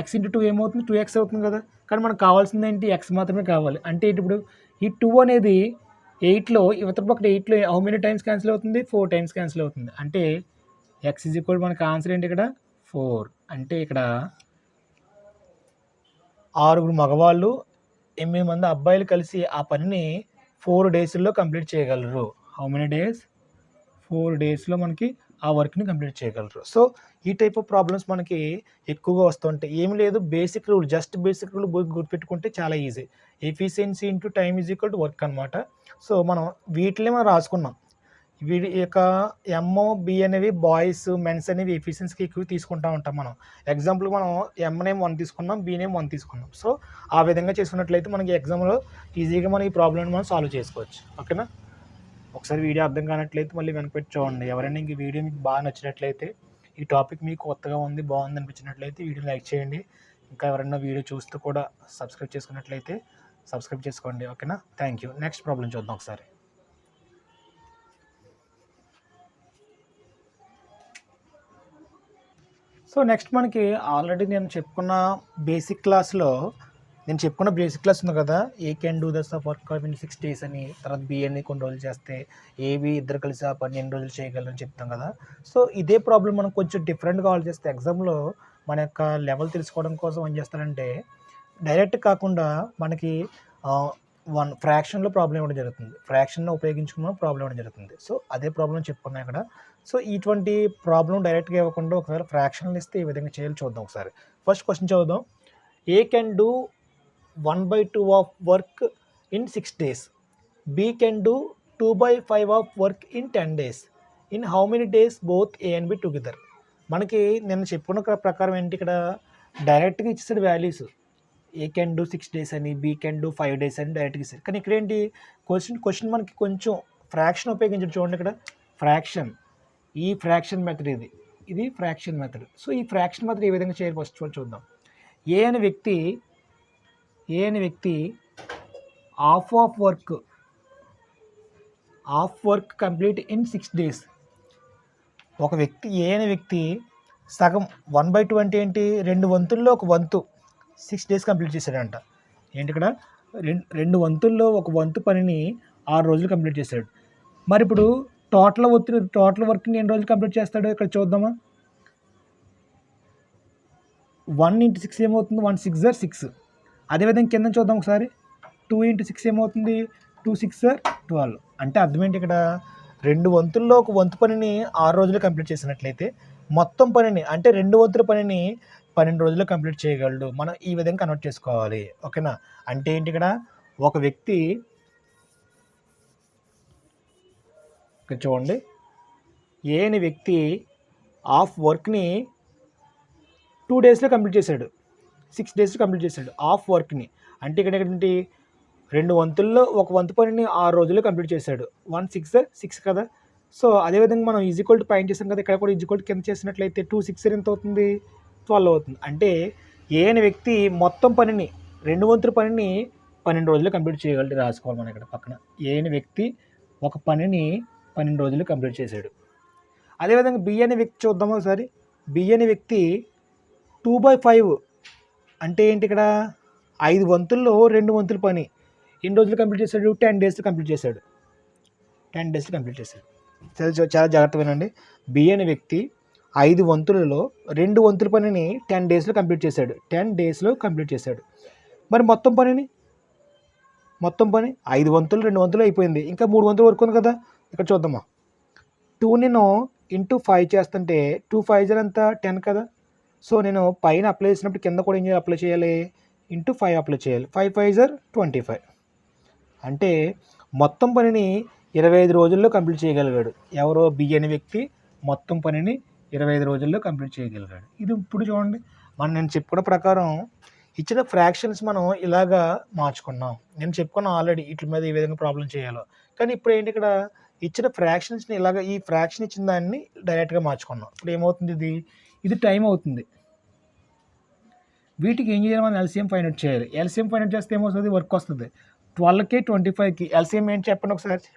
X into 2 ఏమవుతుంది, 2x అవుతుంది కదా. కానీ మనకు కావాల్సింది ఏంటి, ఎక్స్ మాత్రమే కావాలి. అంటే ఇప్పుడు ఈ 2 అనేది 8లో ఇవతల పక్కన 8లో హౌ మెనీ టైమ్స్ క్యాన్సిల్ అవుతుంది, 4 టైమ్స్ క్యాన్సిల్ అవుతుంది. అంటే ఎక్స్ ఈజ్ ఈక్వల్ మనకు ఆన్సర్ ఏంటి ఇక్కడ 4. అంటే ఇక్కడ 6 మగవాళ్ళు 8 మంది అబ్బాయిలు కలిసి ఆ పనిని 4 డేస్లో కంప్లీట్ చేయగలరు. హౌ మెనీ డేస్, 4 డేస్లో మనకి ఆ వర్క్ని కంప్లీట్ చేయగలరు. సో ఈ టైప్ ఆఫ్ ప్రాబ్లమ్స్ మనకి ఎక్కువగా వస్తుంటాయి. ఏమి లేదు, basic rule, just basic rule గుర్తుపెట్టుకుంటే చాలా easy. Efficiency into time is equal to work అనమాట. సో మనం వీటినే మనం రాసుకున్నాం. వీడి యొక్క ఎంఓ బి అనేవి బాయ్స్ మెన్స్ అనేవి ఎఫిషియన్సీకి ఎక్కువ తీసుకుంటూ ఉంటాం మనం. ఎగ్జాంపుల్ మనం ఎం నేమ్ 1 తీసుకున్నాం, బి నేమ్ 1 తీసుకున్నాం. సో ఆ విధంగా చేసుకున్నట్లయితే మనకి ఎగ్జామ్లో ఈజీగా మనం ఈ ప్రాబ్లమ్ని మనం సాల్వ్ చేసుకోవచ్చు, ఓకేనా. ఒకసారి వీడియో అర్థం కానట్లయితే మళ్ళీ వెనక పెట్టి చూడండి. ఎవరైనా ఇంక వీడియో మీకు బాగా నచ్చినట్లయితే, ఈ టాపిక్ మీకు కొత్తగా ఉంది, బాగుంది అనిపించినట్లయితే వీడియో లైక్ చేయండి. ఇంకా ఎవరైనా వీడియో చూస్తూ కూడా సబ్స్క్రైబ్ చేసుకున్నట్లయితే సబ్స్క్రైబ్ చేసుకోండి, ఓకేనా. Thank you. నెక్స్ట్ ప్రాబ్లం చూద్దాం ఒకసారి. సో నెక్స్ట్ మనకి ఆల్రెడీ నేను చెప్పుకున్న బేసిక్ క్లాస్ ఉంది కదా, A can do this of work in 6 days అని, తర్వాత బి అని కొన్ని రోజులు చేస్తే, ఏవి ఇద్దరు కలిసి ఆ పని ఎన్ని రోజులు చేయగలరని చెప్తాం కదా. సో ఇదే ప్రాబ్లం మనం కొంచెం డిఫరెంట్గా ఆలోచిస్తే ఎగ్జామ్లో మన యొక్క లెవెల్ తెలుసుకోవడం కోసం ఏం చేస్తారంటే, డైరెక్ట్ కాకుండా మనకి ఫ్రాక్షన్లో ప్రాబ్లం ఇవ్వడం జరుగుతుంది, ఫ్రాక్షన్లో ఉపయోగించుకున్న ప్రాబ్లం ఇవ్వడం జరుగుతుంది. సో అదే ప్రాబ్లం చెప్పుకున్నాం ఇక్కడ. సో ఇటువంటి ప్రాబ్లం డైరెక్ట్గా ఇవ్వకుండా ఒకవేళ ఫ్రాక్షన్లు ఇస్తే ఈ విధంగా చేయాలి, చూద్దాం ఒకసారి. ఫస్ట్ క్వశ్చన్ చదువుదాం. ఏ can do 1/2 of work in 6 days. B can do 2/5 of work in 10 days. In how many days both A and B together? మనకి నేను చెప్పుకున్న ప్రకారం ఏంటి, ఇక్కడ డైరెక్ట్గా ఇచ్చేసాడు values. A can do 6 days అని, బీ కెన్ డూ 5 days అని డైరెక్ట్గా ఇచ్చారు. కానీ ఇక్కడ ఏంటి, క్వశ్చన్ మనకి కొంచెం ఫ్రాక్షన్ ఉపయోగించాడు. చూడండి ఇక్కడ ఫ్రాక్షన్, ఈ ఫ్రాక్షన్ మెథడ్ ఇది ఫ్రాక్షన్ మెథడ్. సో ఈ ఫ్రాక్షన్ మెథడ్ ఏ విధంగా చేయాలి ఫస్ట్ చూద్దాం. ఏ అనే వ్యక్తి half work complete in 6 days. ఒక వ్యక్తి ఏ అనే వ్యక్తి సగం 1/2 అంటే ఏంటి, 2 వంతుల్లో 1 వంతు 6 days కంప్లీట్ చేశాడంట. ఏంటి ఇక్కడ 2 వంతుల్లో 1 వంతు పనిని 6 రోజులు కంప్లీట్ చేశాడు. మరి ఇప్పుడు టోటల్ వర్క్ని ఎన్ని రోజులు కంప్లీట్ చేస్తాడో ఇక్కడ చూద్దామా. 1 × 6 ఏమవుతుంది, 1 6 are 6. అదేవిధంగా కింద చూద్దాం ఒకసారి. 2 × 6 ఏమవుతుంది, 2 6 are 12. అంటే అర్థం ఏంటి, ఇక్కడ 2 వంతుల్లో 1 వంతు పనిని 6 రోజులు కంప్లీట్ చేసినట్లయితే మొత్తం పనిని అంటే 2 వంతుల పనిని 12 రోజుల్లో కంప్లీట్ చేయగలడు. మనం ఈ విధంగా కన్వర్ట్ చేసుకోవాలి, ఓకేనా. అంటే ఏంటి, ఇక్కడ ఒక వ్యక్తి ఇక్కడ చూడండి, ఏ అనే వ్యక్తి హాఫ్ వర్క్ని 2 daysలో కంప్లీట్ చేశాడు, 6 days కంప్లీట్ చేశాడు హాఫ్ వర్క్ని. అంటే ఇక్కడ ఏంటి, 2 వంతుల్లో 1 వంతు పనిని 6 రోజుల్లో కంప్లీట్ చేశాడు. 1 6 are 6 కదా. సో అదేవిధంగా మనం ఈజ్ ఈక్వల్ టు పాయింట్ చేసాం కదా, ఇక్కడ కూడా ఈజ్ ఈక్వల్ టు కింద చేసినట్లయితే 2 6 ఎంత అవుతుంది, 12 అవుతుంది. అంటే ఏ అనే వ్యక్తి మొత్తం పనిని 2 వంతుల పనిని 12 రోజుల్లో కంప్లీట్ చేయగలరు రాసుకోవాలి మనం ఇక్కడ పక్కన. ఏ అనే వ్యక్తి ఒక పనిని 12 రోజుల్లో కంప్లీట్ చేశాడు. అదేవిధంగా బి అనే వ్యక్తి చూద్దాం ఒకసారి. బి అనే వ్యక్తి 2/5 అంటే ఏంటి, ఇక్కడ 5 వంతుల్లో 2 వంతుల పని ఎన్ని రోజులు కంప్లీట్ చేశాడు, 10 days కంప్లీట్ చేశాడు. 10 days కంప్లీట్ చేశాడు. చాలా జాగ్రత్త వినండి. బి అనే వ్యక్తి 5 వంతులలో 2 వంతుల పనిని 10 డేస్లో కంప్లీట్ చేశాడు. 10 డేస్లో కంప్లీట్ చేశాడు. మరి మొత్తం పని 5 వంతులు 2 వంతులు అయిపోయింది. ఇంకా 3 వంతులు వరకు ఉంది కదా, ఇక్కడ చూద్దామా. 2 నేను ఇంటూ 5 చేస్తుంటే 2 5 ఎంత 10 కదా. సో నేను పైన అప్లై చేసినప్పుడు కింద కూడా ఏం చేయాలి, అప్లై చేయాలి, ఇంటూ 5 అప్లై చేయాలి. 5 5 25. అంటే మొత్తం పనిని 25 రోజుల్లో కంప్లీట్ చేయగలిగాడు. ఎవరో బి అనే వ్యక్తి మొత్తం పనిని 25 రోజుల్లో కంప్లీట్ చేయగలిగాడు. ఇది ఇప్పుడు చూడండి, నేను చెప్పుకున్న ప్రకారం ఇచ్చిన ఫ్రాక్షన్స్ మనం ఇలాగా మార్చుకున్నాం. నేను చెప్పుకున్నాను ఆల్రెడీ వీటి మీద ఏ విధంగా ప్రాబ్లం చేయాలో. కానీ ఇప్పుడు ఏంటి, ఇక్కడ ఇచ్చిన ఫ్రాక్షన్స్ని ఇలాగ ఈ ఫ్రాక్షన్ ఇచ్చిన దాన్ని డైరెక్ట్గా మార్చుకున్నాం. ఇప్పుడు ఏమవుతుంది, ఇది టైం అవుతుంది. వీటికి ఏం చేయాలి, మనం ఎల్సిఎం ఫైండ్ అవుట్ చేయాలి. ఎల్సిఎం ఫైండ్ అవుట్ చేస్తే ఏమవుతుంది, వర్క్ వస్తుంది. 12కి 25కి ఎల్సిఎం ఏంటి చెప్పండి ఒకసారి.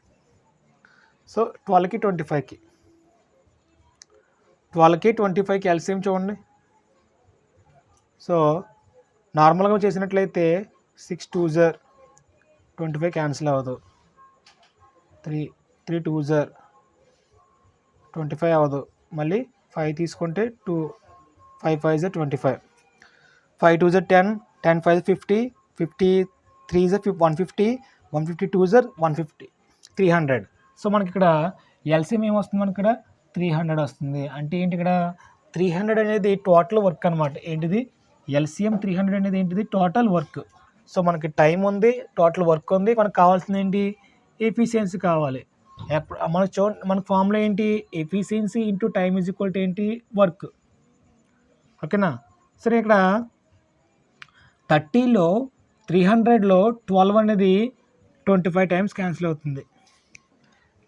సో 12కి 25కి 12కి ఎల్సిఎం చూడండి. సో నార్మల్గా చేసినట్లయితే 6 2s 25 క్యాన్సిల్ అవ్వదు. 3 2s 25 అవ్వదు. మళ్ళీ 5 తీసుకుంటే 2 5 5s 25, 5 2s 10, 10 5 50, 50 3s 150, 150 2s 150, 300. So మనకి ఇక్కడ ఎల్సిఎం ఏమొస్తుంది, మనకి ఇక్కడ 300 వస్తుంది. అంటే ఏంటి, ఇక్కడ 300 అనేది టోటల్ వర్క్ అనమాట. ఏంటిది, ఎల్సిఎం 300 అనేది ఏంటిది, టోటల్ వర్క్. సో మనకి టైం ఉంది, టోటల్ వర్క్ ఉంది. మనకు కావాల్సింది ఏంటి, ఎఫిషియన్సీ కావాలి. మనకు ఫార్ములా ఏంటి, efficiency into time is equal to ఏంటి, వర్క్. ఓకేనా. సరే, ఇక్కడ 30లో 300లో 12 అనేది 25 టైమ్స్ క్యాన్సిల్ అవుతుంది.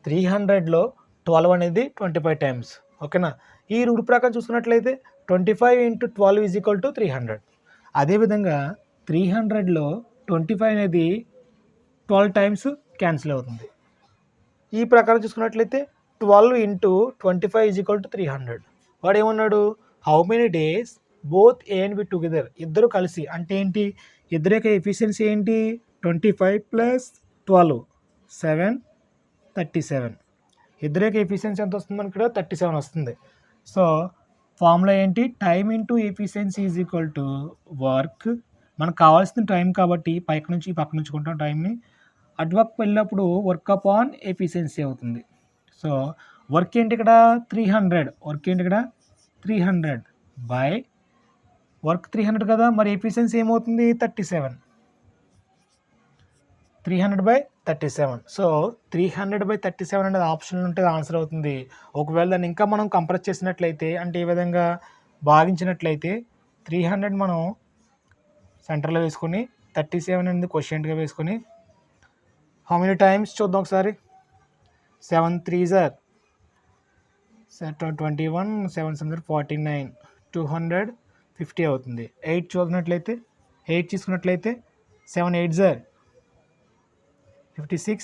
300లో 12 అనేది 25 టైమ్స్. ఓకేనా. ఈ రూల్ ప్రకారం చూసుకున్నట్లయితే 25 × 12 ఈజ్ ఈక్వల్ టు 300. అదేవిధంగా 300లో 25 అనేది 12 టైమ్స్ క్యాన్సిల్ అవుతుంది. ఈ ప్రకారం చూసుకున్నట్లయితే 12 × 25 ఈజ్ ఈక్వల్ టు 300. వాడు ఏమన్నాడు, how many days both A and B together, ఇద్దరు కలిసి. అంటే ఏంటి, ఇద్దరి యొక్క ఎఫిషియన్సీ ఏంటి, 25 + 12 7 37. ఇద్దరి యొక్క ఎఫిషియన్సీ ఎంత వస్తుంది, మనకి ఇక్కడ 37 వస్తుంది. సో ఫార్ములా ఏంటి, time into efficiency is equal to work. మనకు కావాల్సిన టైం కాబట్టి పక్క నుంచి కొంటాం టైంని. అటువైపు వెళ్ళినప్పుడు వర్క్ అపాన్ ఎఫిషియన్సీ అవుతుంది. సో వర్క్ ఏంటి ఇక్కడ 300, వర్క్ ఏంటి ఇక్కడ 300 బై వర్క్ 300 కదా, మరి ఎఫిషియన్సీ ఏమవుతుంది 37, 300/37. సో 300/37 అనేది ఆప్షన్ ఉంటే ఆన్సర్ అవుతుంది. ఒకవేళ దాన్ని ఇంకా మనం కంప్రెస్ చేసినట్లయితే, అంటే ఈ విధంగా భాగించినట్లయితే 300 మనం సెంటర్లో వేసుకొని 37 అనేది క్వశ్చన్గా వేసుకొని హౌ మెనీ టైమ్స్ చూద్దాం ఒకసారి. 7 3s 21, 7 7 49, 250 అవుతుంది. 8 చూసినట్లయితే 8 తీసుకున్నట్లయితే 7 8s 56,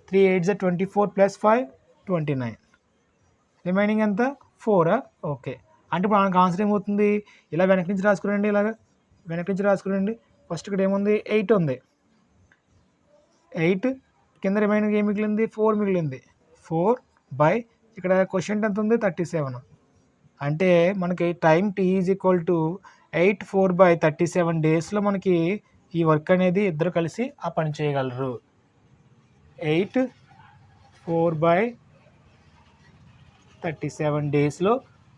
3 8s 24 + 5 29, రిమైనింగ్ ఎంత 4. ఓకే. అంటే ఇప్పుడు మనకు ఆన్సర్ ఏమవుతుంది, ఇలా వెనక నుంచి రాసుకురండి, ఫస్ట్ ఇక్కడ ఏముంది 8 ఉంది, 8 కింద రిమైనింగ్ ఏం మిగిలింది 4 మిగిలింది. 4 బై ఇక్కడ క్వశ్చన్ ఎంత ఉంది 37. అంటే మనకి time T is equal to 8 4/37 డేస్లో మనకి ఈ వర్క్ అనేది ఇద్దరు కలిసి ఆ పని చేయగలరు. 8 4/37 డేస్లో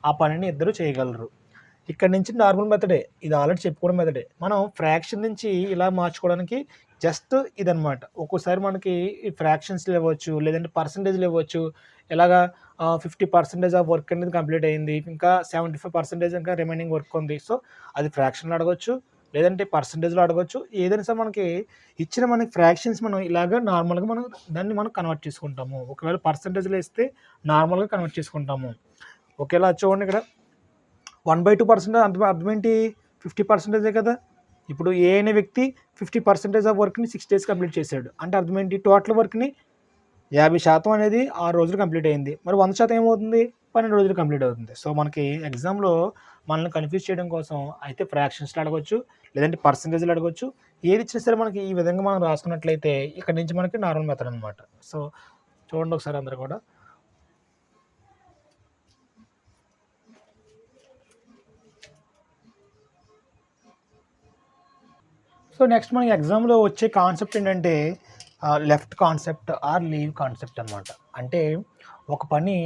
ఆ పనిని ఇద్దరు చేయగలరు. ఇక్కడ నుంచి నార్మల్ మెథడే, ఇది ఆల్రెడీ చెప్పుకోవడం మెథడే. మనం ఫ్రాక్షన్ నుంచి ఇలా మార్చుకోవడానికి జస్ట్ ఇదనమాట. ఒక్కోసారి మనకి ఈ ఫ్రాక్షన్స్లో ఇవ్వచ్చు, లేదంటే పర్సంటేజ్లు ఇవ్వచ్చు. ఇలాగా 50% ఆఫ్ వర్క్ అనేది కంప్లీట్ అయ్యింది, ఇంకా 75% ఇంకా రిమైనింగ్ వర్క్ ఉంది. సో అది ఫ్రాక్షన్లో అడగవచ్చు, లేదంటే పర్సంటేజ్లో అడగవచ్చు. ఏదైనా సరే మనకి ఇచ్చిన మనకి ఫ్రాక్షన్స్ మనం ఇలాగ నార్మల్గా దాన్ని మనం కన్వర్ట్ చేసుకుంటాము. ఒకవేళ పర్సంటేజ్లో ఇస్తే నార్మల్గా కన్వర్ట్ చేసుకుంటాము. ఒకేలా చూడండి, ఇక్కడ 1/2% అర్థం ఏంటి, 50% కదా. ఇప్పుడు ఏ అనే వ్యక్తి 50% ఆఫ్ వర్క్ని 6 days కంప్లీట్ చేశాడు. అంటే అర్థం ఏంటి, టోటల్ వర్క్ని 50% అనేది 6 రోజులు కంప్లీట్ అయింది. మరి 100% ఏమవుతుంది, 12 రోజులు కంప్లీట్ అవుతుంది. సో మనకి ఎగ్జామ్లో మనల్ని కన్ఫ్యూజ్ చేయడం కోసం అయితే ఫ్రాక్షన్స్లో అడగవచ్చు, లేదంటే పర్సంటేజ్లు అడగవచ్చు. ఏది ఇచ్చినా సరే మనకి ఈ విధంగా మనం రాసుకున్నట్లయితే ఇక్కడ నుంచి మనకి నార్మల్ మెథడ్ అనమాట. సో చూడండి ఒకసారి అందరూ కూడా. సో నెక్స్ట్ మనకి ఎగ్జామ్లో వచ్చే కాన్సెప్ట్ ఏంటంటే left concept or leave concept అనమాట. అంటే ఒక పని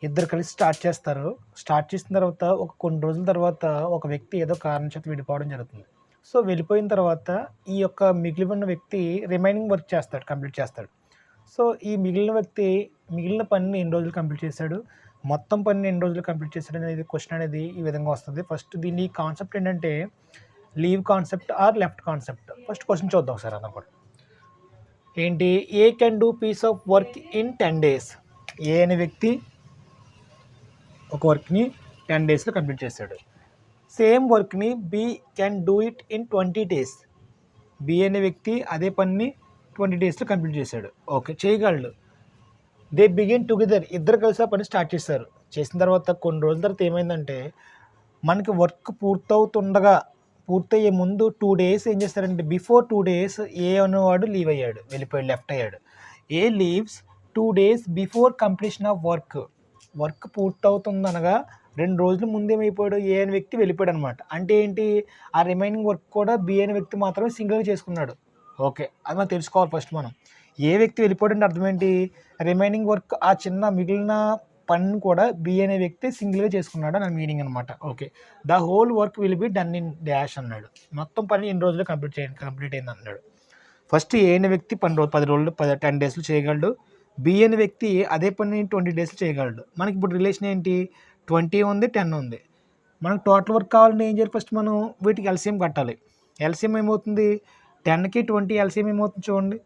ఇద్దరు కలిసి స్టార్ట్ చేస్తారు. స్టార్ట్ చేసిన తర్వాత కొన్ని రోజుల తర్వాత ఒక వ్యక్తి ఏదో కారణం చేత విడిపోవడం జరుగుతుంది. సో వెళ్ళిపోయిన తర్వాత ఈ యొక్క మిగిలి ఉన్న వ్యక్తి రిమైనింగ్ వర్క్ చేస్తాడు, కంప్లీట్ చేస్తాడు. సో ఈ మిగిలిన వ్యక్తి మిగిలిన పనిని ఎన్ని రోజులు కంప్లీట్ చేశాడు, మొత్తం పనిని ఎన్ని రోజులు కంప్లీట్ చేశాడు అనేది క్వశ్చన్ అనేది ఈ విధంగా వస్తుంది. ఫస్ట్ దీని కాన్సెప్ట్ ఏంటంటే leave concept or left concept. First question చూద్దాం ఒకసారి అన్న కూడా. ఏంటి? A can do piece of work in 10 days. A అనే వ్యక్తి ఒక వర్క్ని 10 daysలో కంప్లీట్ చేశాడు. సేమ్ వర్క్ని B can do it in 20 days. B అనే వ్యక్తి అదే పనిని 20 daysలో కంప్లీట్ చేశాడు. ఓకే, చేయగలడు. They begin together. ఇద్దరు కలిసి ఆ పని స్టార్ట్ చేశారు. చేసిన తర్వాత కొన్ని రోజుల తర్వాత ఏమైందంటే మనకి వర్క్ పూర్తయ్యే ముందు 2 days ఏం చేస్తారంటే బిఫోర్ 2 days ఏ అనేవాడు లీవ్ అయ్యాడు, వెళ్ళిపోయాడు, లెఫ్ట్ అయ్యాడు. A leaves 2 days before completion of work. Work పూర్తవుతుందనగా 2 రోజుల ముందు ఏమైపోయాడు, ఏ అనే వ్యక్తి వెళ్ళిపోయాడు అనమాట. అంటే ఏంటి, ఆ రిమైనింగ్ వర్క్ కూడా బి అనే వ్యక్తి మాత్రమే సింగిల్గా చేసుకున్నాడు. ఓకే, అది మనం తెలుసుకోవాలి ఫస్ట్ మనం. ఏ వ్యక్తి వెళ్ళిపోయాడంటే అర్థం ఏంటి, రిమైనింగ్ వర్క్ ఆ చిన్న మిగిలిన పని కూడా బి అనే వ్యక్తి సింగిల్గా చేసుకున్నాడు అని మీనింగ్ అనమాట. Okay, the whole work will be done in dash అన్నాడు. మొత్తం పని ఎన్ని రోజులు కంప్లీట్ అయింది అన్నాడు. ఫస్ట్ ఏ అనే వ్యక్తి 10 daysలో చేయగలడు. బి అనే వ్యక్తి అదే పని 20 daysలో చేయగలడు. మనకి ఇప్పుడు రిలేషన్ ఏంటి, 20 ఉంది, 10 ఉంది. మనకు టోటల్ వర్క్ కావాలంటే ఏం చేయాలి, ఫస్ట్ మనం వీటికి ఎల్సిఎం కట్టాలి. ఎల్సిఎం ఏమవుతుంది, 10కి 20 ఎల్సిఎం ఏమవుతుంది చూడండి.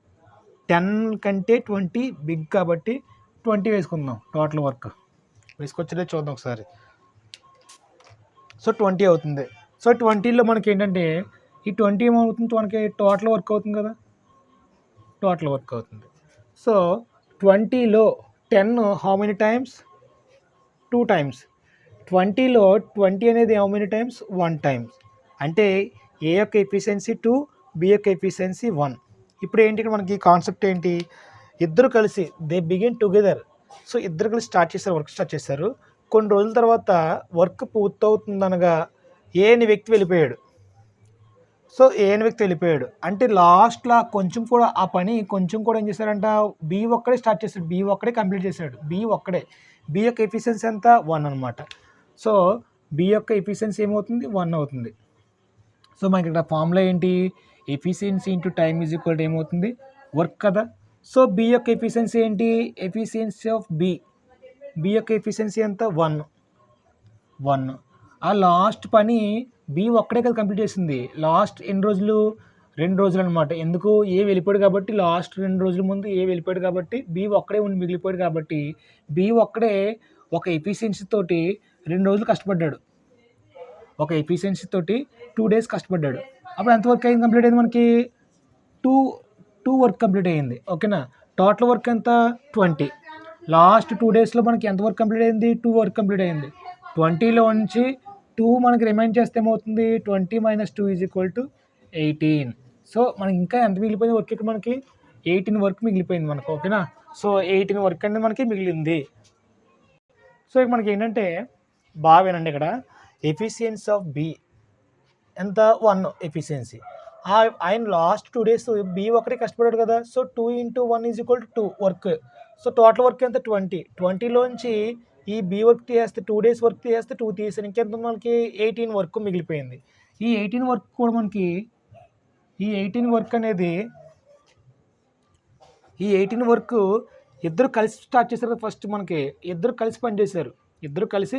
10 కంటే 20 బిగ్ కాబట్టి 20 వేసుకుందాం. టోటల్ వర్క్ వేసుకొచ్చలే చూద్దాం ఒకసారి. సో 20 అవుతుంది. సో 20లో మనకి ఏంటంటే ఈ 20 ఏమవుతుంది, మనకి టోటల్ వర్క్ అవుతుంది కదా, టోటల్ వర్క్ అవుతుంది. సో 20లో 10 హౌ మెనీ టైమ్స్, 2 times. 20లో 20 అనేది హౌ మెనీ టైమ్స్, 1 time. అంటే ఏ యొక్క ఎఫిషియన్సీ 2, బి యొక్క ఎఫిషియన్సీ 1. ఇప్పుడు ఏంటి ఇక్కడ మనకి కాన్సెప్ట్ ఏంటి, ఇద్దరు కలిసి దే బిగిన్ టుగెదర్. సో ఇద్దరు కలిసి వర్క్ స్టార్ట్ చేశారు. కొన్ని రోజుల తర్వాత వర్క్ పూర్తవుతుందనగా ఏ అనే వ్యక్తి వెళ్ళిపోయాడు. సో ఏ అనే వ్యక్తి వెళ్ళిపోయాడు అంటే లాస్ట్లో కొంచెం కూడా ఆ పని కొంచెం కూడా ఏం చేశారంట, బి ఒక్కడే స్టార్ట్ చేశాడు, బి ఒక్కడే కంప్లీట్ చేశాడు. బి యొక్క ఎఫిషియన్సీ ఎంత, 1 అనమాట. సో బి యొక్క ఎఫిషియన్సీ ఏమవుతుంది, 1 అవుతుంది. సో మనకి ఇక్కడ ఫార్ములా ఏంటి, efficiency into time is equal to ఏమవుతుంది, వర్క్ కదా. సో బి యొక్క ఎఫిషియన్సీ ఏంటి, ఎఫిషియన్సీ ఆఫ్ బి యొక్క ఎఫిషియన్సీ ఎంత, 1. ఆ లాస్ట్ పని బి ఒక్కడే కదా కంప్లీట్ చేసింది. లాస్ట్ ఎన్ని రోజులు, 2 రోజులు అనమాట. ఎందుకు, ఏ వెళ్ళిపోయాడు కాబట్టి లాస్ట్ 2 రోజుల ముందు ఏ వెళ్ళిపోయాడు కాబట్టి బి ఒక్కడే మిగిలిపోయాడు కాబట్టి బి ఒక్కడే ఒక ఎఫిషియన్సీ తోటి 2 రోజులు కష్టపడ్డాడు. ఒక ఎఫిషియన్సీ తోటి 2 days కష్టపడ్డాడు. అప్పుడు ఎంత వర్క్ అయింది, కంప్లీట్ అయింది మనకి 2 వర్క్ కంప్లీట్ అయ్యింది. ఓకేనా, టోటల్ వర్క్ ఎంత, 20. లాస్ట్ 2 daysలో మనకి ఎంత వర్క్ కంప్లీట్ అయింది, 2 వర్క్ కంప్లీట్ అయింది. 20లో నుంచి 2 మనకి రిమైండ్ చేస్తే ఏమవుతుంది, 20 - 2 = 18. సో మనకి ఇంకా ఎంత మిగిలిపోయింది వర్క్, ఇక్కడ మనకి 18 వర్క్ మిగిలిపోయింది మనకు. ఓకేనా, సో 18 వర్క్ అనేది మనకి మిగిలింది. సో ఇక్కడ మనకి ఏంటంటే బాగా వినండి, ఇక్కడ ఎఫిషియన్సీ ఆఫ్ బి ఎంత, 1 ఎఫిషియన్సీ. ఆయన లాస్ట్ 2 days బి ఒకటే కష్టపడాడు కదా. So 2 × 1 = 2 work. So total work ఎంత, 20లోంచి ఈ బి వర్క్ తీసేస్తే 2 days వర్క్ తీసేస్తే 2 తీసేసి ఇంకెంత మనకి 18 వర్క్ మిగిలిపోయింది. ఈ 18 వర్క్ కూడా మనకి ఈ 18 వర్క్ అనేది ఈ 18 వర్క్ ఇద్దరు కలిసి స్టార్ట్ చేశారు. ఫస్ట్ మనకి ఇద్దరు కలిసి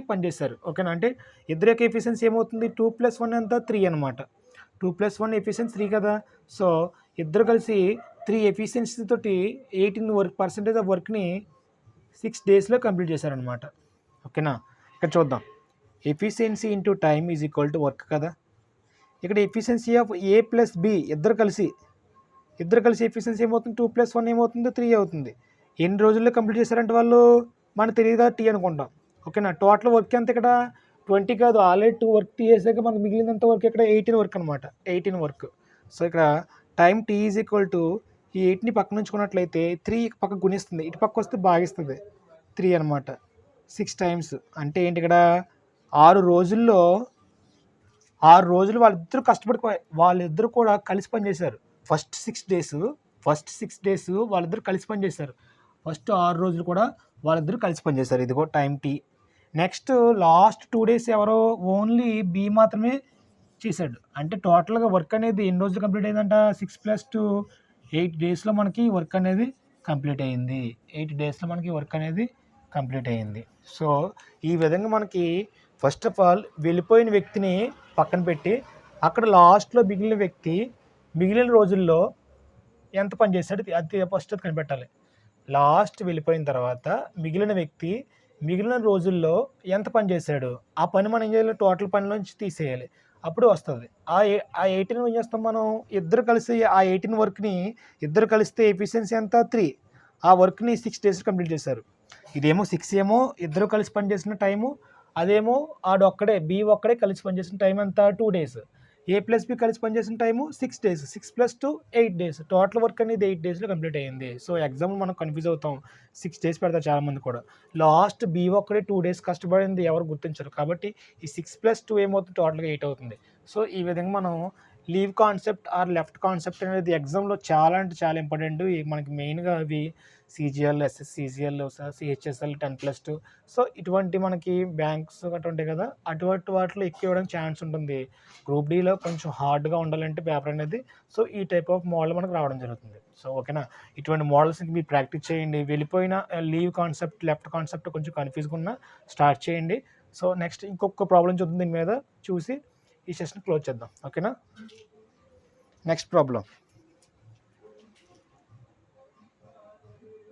పనిచేశారు. ఓకేనా, అంటే ఇద్దరు యొక్క ఎఫిషియన్సీ ఏమవుతుంది, 2 + 1 ఎంత, 3 అనమాట. 2 + 1 ఎఫిషియన్సీ 3 కదా. సో ఇద్దరు కలిసి 3 ఎఫిషియన్సీ తోటి 18% ఆఫ్ వర్క్ని 6 daysలో కంప్లీట్ చేశారనమాట. ఓకేనా, ఇక్కడ చూద్దాం. Efficiency into time is equal to work కదా. ఇక్కడ efficiency of A plus B ఇద్దరు కలిసి ఎఫిషియన్సీ ఏమవుతుంది, 2 + 1 ఏమవుతుంది, 3 అవుతుంది. ఎన్ని రోజుల్లో కంప్లీట్ చేశారంటే వాళ్ళు మనకు తెలియదు కదా, టీ అనుకుంటాం. ఓకేనా, టోటల్ వర్క్ ఎంత ఇక్కడ 20 కాదు, ఆల్రెడీ 2 వర్క్ చేసాక మనకు మిగిలినంత వర్క్ ఇక్కడ 18 వర్క్ అనమాట. 18 వర్క్. సో ఇక్కడ time T is equal to ఈ 8ని పక్కన ఉంచుకున్నట్లయితే 3 పక్క గుణిస్తుంది, ఇటు పక్క వస్తే భాగిస్తుంది, 3 అనమాట. 6 times అంటే ఏంటి, ఇక్కడ 6 రోజుల్లో 6 రోజులు వాళ్ళిద్దరూ కూడా కలిసి పనిచేశారు. ఫస్ట్ 6 డేస్ వాళ్ళిద్దరూ కలిసి పనిచేశారు. ఫస్ట్ 6 రోజులు కూడా వాళ్ళిద్దరూ కలిసి పనిచేశారు. ఇదిగో time T. Next last 2 days ఎవరో ఓన్లీ బి మాత్రమే చేశాడు. అంటే టోటల్‌గా వర్క్ అనేది ఎన్ని రోజులు కంప్లీట్ అయిందంట? 6 + 2 8 డేస్‌లో మనకి వర్క్ అనేది కంప్లీట్ అయింది. 8 డేస్‌లో మనకి వర్క్ అనేది కంప్లీట్ అయింది. సో, ఈ విధంగా మనకి ఫస్ట్ ఆఫ్ ఆల్ వెళ్ళిపోయిన వ్యక్తిని పక్కన పెట్టి, అక్కడ లాస్ట్‌లో మిగిలిన వ్యక్తి మిగిలిన రోజుల్లో ఎంత పని చేశాడో అది ఫస్ట్ కనిపెట్టాలి. లాస్ట్ వెళ్ళిపోయిన తర్వాత మిగిలిన వ్యక్తి మిగిలిన రోజుల్లో ఎంత పని చేశాడు? ఆ పని మనం ఏం చేయాలి? టోటల్ పనిలోంచి తీసేయాలి. అప్పుడు వస్తది. ఆ 18 ఏం చేస్తాం మనం? ఇద్దరు కలిసి ఆ 18 వర్క్‌ని ఇద్దరు కలిస్తే ఎఫిషియన్సీ ఎంత? 3. ఆ వర్క్‌ని 6 డేస్‌లో కంప్లీట్ చేశారు. ఇదేమో 6 ఏమో ఇద్దరు కలిసి పనిచేసిన టైము. అదేమో బి ఒక్కడే కలిసి పనిచేసిన టైం ఎంత? 2 డేస్. ఏ ప్లస్ బి కలిసి పనిచేసిన time 6 days. 6 + 2 8 days. Total work అనేది 8 డేస్‌లో కంప్లీట్ అయింది. సో, ఎగ్జామ్‌లో మనం కన్‌ఫ్యూజ్ అవుతాం. 6 డేస్ పెడతారు చాలామంది కూడా. లాస్ట్ బి ఒక్కడే 2 డేస్ కష్టపడింది ఎవరు గుర్తించరు. కాబట్టి ఈ 6 + 2 ఏమవుతుంది? టోటల్‌గా 8 అవుతుంది. సో, ఈ విధంగా మనం leave concept or left concept అనేది ఎగ్జామ్‌లో చాలా అంటే చాలా ఇంపార్టెంట్. మనకి మెయిన్‌గా అవి సీజీఎల్, ఎస్ఎస్సీజీఎల్, సిహెచ్ఎస్ఎల్ 10+2. సో, ఇటువంటి మనకి బ్యాంక్స్ గట్రా ఉంటాయి కదా! అటువంటి వాటిలో ఎక్కువ ఇవ్వడానికి ఛాన్స్ ఉంటుంది. గ్రూప్ డీలో కొంచెం హార్డ్‌గా ఉండాలంటే పేపర్ అనేది. సో, ఈ టైప్ ఆఫ్ మోడల్ మనకు రావడం జరుగుతుంది. సో, ఓకేనా? ఇటువంటి మోడల్స్ మీరు ప్రాక్టీస్ చేయండి. వెళ్ళిపోయిన లీవ్ కాన్సెప్ట్, లెఫ్ట్ కాన్సెప్ట్ కొంచెం కన్‌ఫ్యూజ్‌గా ఉన్నా స్టార్ట్ చేయండి. సో, నెక్స్ట్ ఇంకొక ప్రాబ్లమ్ చూద్దాం దీని మీద. చూసి ఈ సెషన్ క్లోజ్ చేద్దాం. ఓకేనా? Next problem.